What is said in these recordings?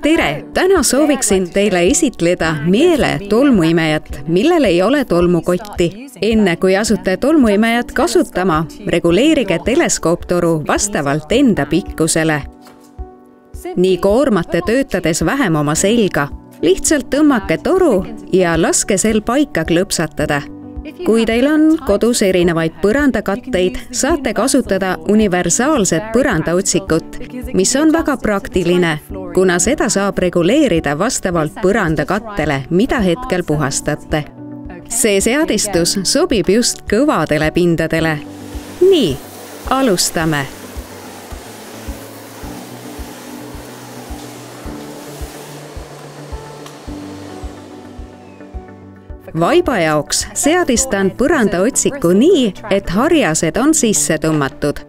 tere! Täna sooviksin teile esitleda Miele tolmuimejat, millel ei ole tolmukotti. Enne kui asute tolmuimejat kasutama, reguleerige teleskooptoru vastavalt enda pikkusele. Nii koormate töötades vähem oma selga. Lihtsalt tõmmake toru ja laske sel paika klõpsatada. Kui teil on kodus erinevaid põrandakatteid, saate kasutada universaalset põrandaotsikut, mis on väga praktiline, kuna seda saab reguleerida vastavalt põrandakattele, mida hetkel puhastate. See seadistus sobib just kõvadele pindadele. Nii, alustame. Vaiba jaoks seadistan põrandaotsiku nii, et harjased on sisse tõmmatud.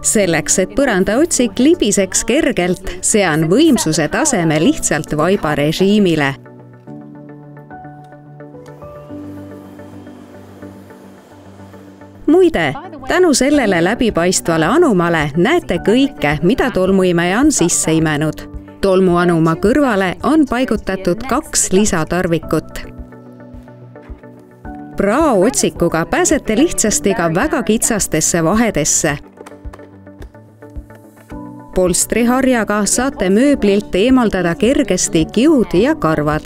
Selleks, et põrandaotsik libiseks kergelt, sean võimsuse taseme lihtsalt vaiba režiimile. Muide, tänu sellele läbipaistvale anumale näete kõike, mida tolmuimeja on sisse imenud. Tolmuanuma kõrvale on paigutatud 2 lisatarvikut. Praootsikuga pääsete lihtsasti ka väga kitsastesse vahedesse. Polstriharjaga saate mööblilt eemaldada kergesti kiud ja karvad.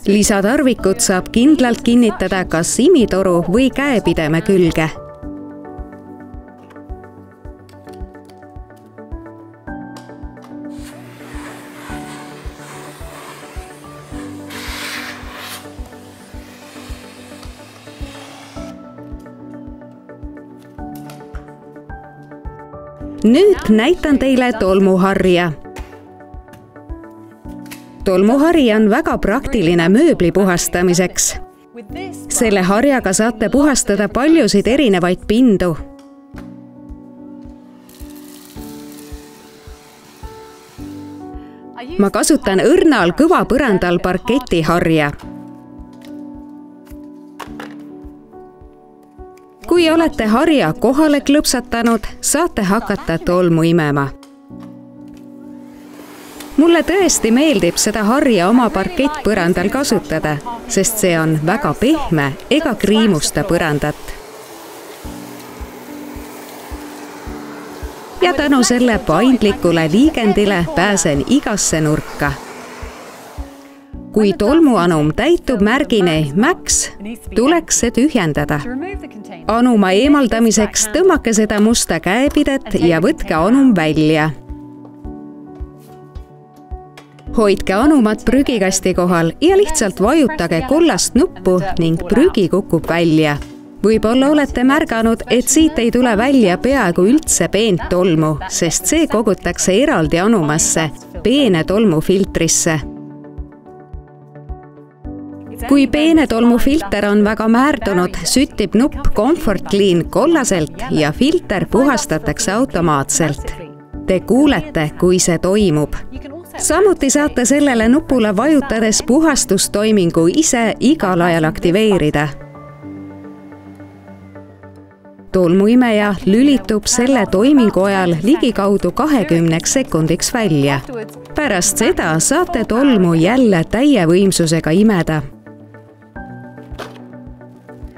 Lisatarvikut saab kindlalt kinnitada kas simitoru või käepideme külge. Nüüd näitan teile tolmuharja. Tolmuhari on väga praktiline mööbli puhastamiseks. Selle harjaga saate puhastada paljusid erinevaid pindu. Ma kasutan õrnal kõva põrandal parketiharja. Kui olete harja kohale klõpsatanud, saate hakata tolmu imema. Mulle tõesti meeldib seda harja oma parkettpõrandal kasutada, sest see on väga pehme ega kriimusta põrandat. Ja tänu selle paindlikule liigendile pääsen igasse nurka. Kui tolmuanum täitub märgini Max, tuleks see tühjendada. Anuma eemaldamiseks tõmmake seda musta käepidet ja võtke anum välja. Hoidke anumat prügikasti kohal ja lihtsalt vajutage kollast nuppu ning prügi kukub välja. Võib-olla olete märganud, et siit ei tule välja peaaegu üldse peent tolmu, sest see kogutakse eraldi anumasse, peene tolmufiltrisse. Kui peene tolmufilter on väga määrdunud, süttib nupp Comfort Clean kollaselt ja filter puhastatakse automaatselt. Te kuulete, kui see toimub. Samuti saate sellele nupule vajutades puhastustoimingu ise igal ajal aktiveerida. Tolmuimeja lülitub selle toimingu ajal ligikaudu 20 sekundiks välja. Pärast seda saate tolmu jälle täie võimsusega imeda.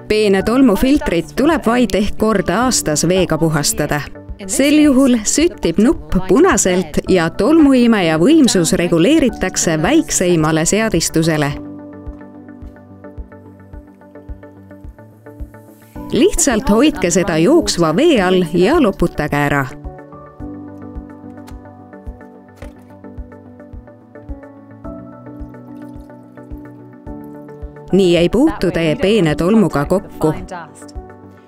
Peene tolmufiltrit tuleb vaid ehk korda aastas veega puhastada. Sel juhul süttib nupp punaselt ja tolmuimeja võimsus reguleeritakse väikseimale seadistusele. Lihtsalt hoidke seda jooksva vee all ja loputage ära. Nii ei puutu teie peene tolmuga kokku.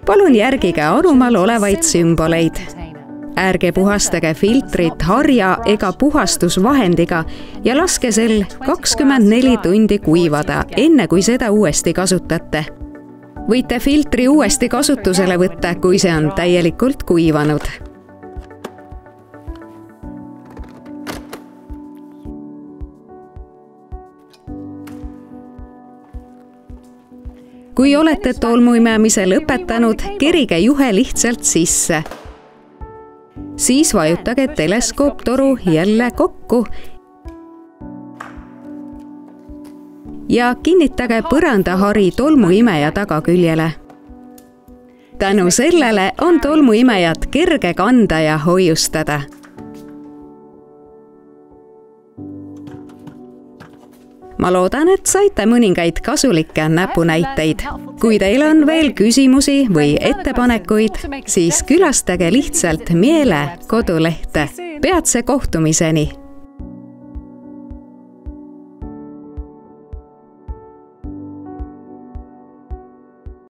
Palun järgige anumal olevaid sümboleid. Ärge puhastage filtrit harja ega puhastusvahendiga ja laske sel 24 tundi kuivada, enne kui seda uuesti kasutate. Võite filtri uuesti kasutusele võtta, kui see on täielikult kuivanud. Kui olete tolmuimemise lõpetanud, kerige juhe lihtsalt sisse. siis vajutage teleskooptoru jälle kokku ja kinnitage põrandahari tolmuimeja tagaküljele. Tänu sellele on tolmuimejat kerge kanda ja hoiustada. Ma loodan, et saite mõningaid kasulikke näpunäiteid. Kui teil on veel küsimusi või ettepanekuid, siis külastage lihtsalt Miele kodulehte. Peatse kohtumiseni!